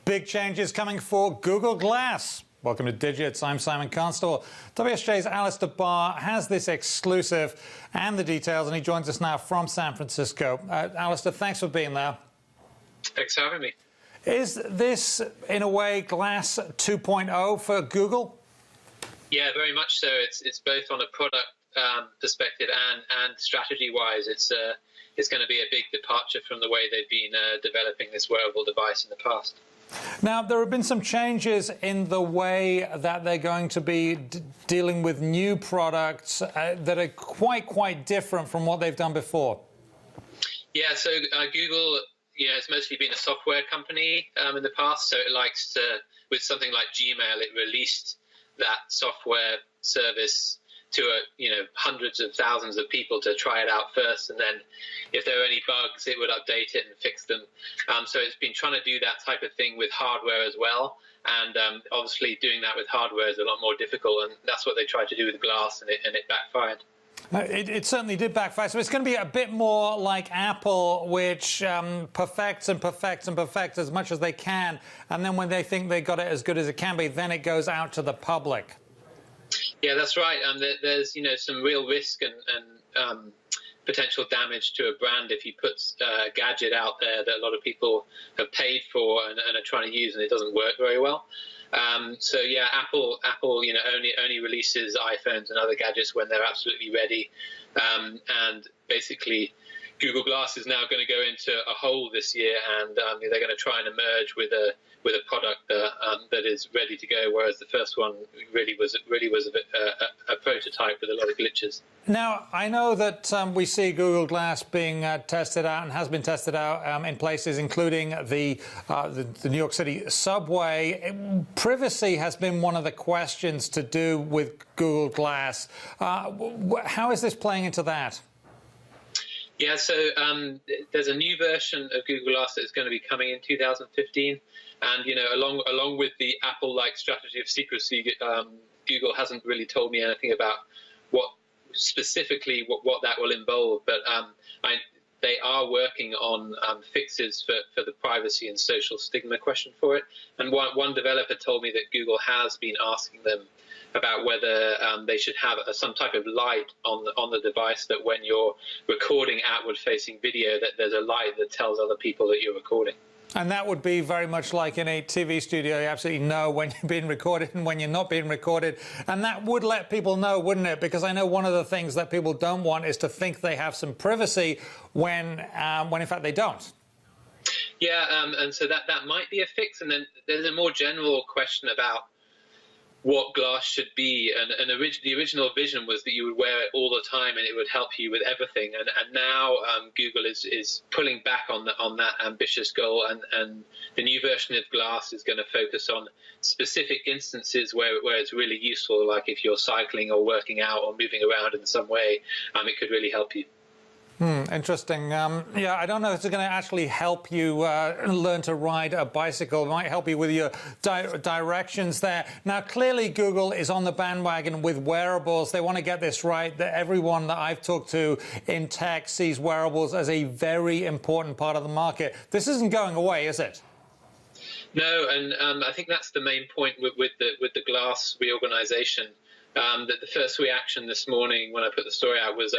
Big changes coming for Google Glass. Welcome to Digits. I'm Simon Constable. WSJ's Alistair Barr has this exclusive and the details, and he joins us now from San Francisco. Alistair, thanks for being there. Thanks for having me. Is this, in a way, Glass 2.0 for Google? Yeah, very much so. It's both on a product perspective and strategy-wise. It's going to be a big departure from the way they've been developing this wearable device in the past. Now, there have been some changes in the way that they're going to be dealing with new products that are quite different from what they've done before. Yeah, so Google, has mostly been a software company in the past. So it likes to, with something like Gmail, it released that software service to hundreds of thousands of people to try it out first, and then if there were any bugs, it would update it and fix them. So it's been trying to do that type of thing with hardware as well, and obviously doing that with hardware is a lot more difficult, and that's what they tried to do with Glass, and it backfired. It certainly did backfire. So it's going to be a bit more like Apple, which perfects and perfects and perfects as much as they can, and then when they think they got it as good as it can be, then it goes out to the public. Yeah, that's right. There's some real risk and potential damage to a brand if you put a gadget out there that a lot of people have paid for and are trying to use, and it doesn't work very well. So yeah, Apple only releases iPhones and other gadgets when they're absolutely ready, and basically Google Glass is now going to go into a hole this year, and they're going to try and emerge with a product that is ready to go, whereas the first one really was a prototype with a lot of glitches. Now, I know that we see Google Glass being tested out and has been tested out in places, including the New York City subway. Privacy has been one of the questions to do with Google Glass. How is this playing into that? Yeah, so there's a new version of Google Glass that's going to be coming in 2015, and along with the Apple-like strategy of secrecy, Google hasn't really told me anything about what specifically what that will involve. But they are working on fixes for the privacy and social stigma question for it. And one developer told me that Google has been asking them about whether they should have some type of light on the device, that when you're recording outward-facing video, that there's a light that tells other people that you're recording. And that would be very much like in a TV studio. You absolutely know when you're being recorded and when you're not being recorded. And that would let people know, wouldn't it? Because I know one of the things that people don't want is to think they have some privacy when in fact they don't. Yeah, and so that might be a fix. And then there's a more general question about what glass should be, and the original vision was that you would wear it all the time and it would help you with everything, and now Google is pulling back on that ambitious goal, and the new version of Glass is going to focus on specific instances where it's really useful, like if you're cycling or working out or moving around in some way, it could really help you. Interesting. Yeah, I don't know if it's going to actually help you learn to ride a bicycle. It might help you with your directions there. Now, clearly, Google is on the bandwagon with wearables. They want to get this right. That everyone that I've talked to in tech sees wearables as a very important part of the market. This isn't going away, is it? No, and I think that's the main point with the Glass reorganization. That the first reaction this morning when I put the story out was,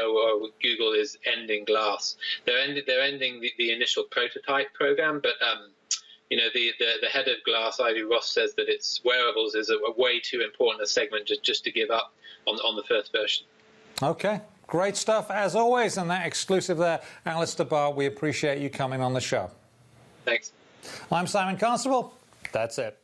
Google is ending Glass. They're ending the initial prototype program, but the head of Glass, Ivy Ross, says that its wearables is a way too important a segment just to give up on the first version. Okay, great stuff as always, and that exclusive there, Alistair Barr. We appreciate you coming on the show. Thanks. I'm Simon Constable. That's it.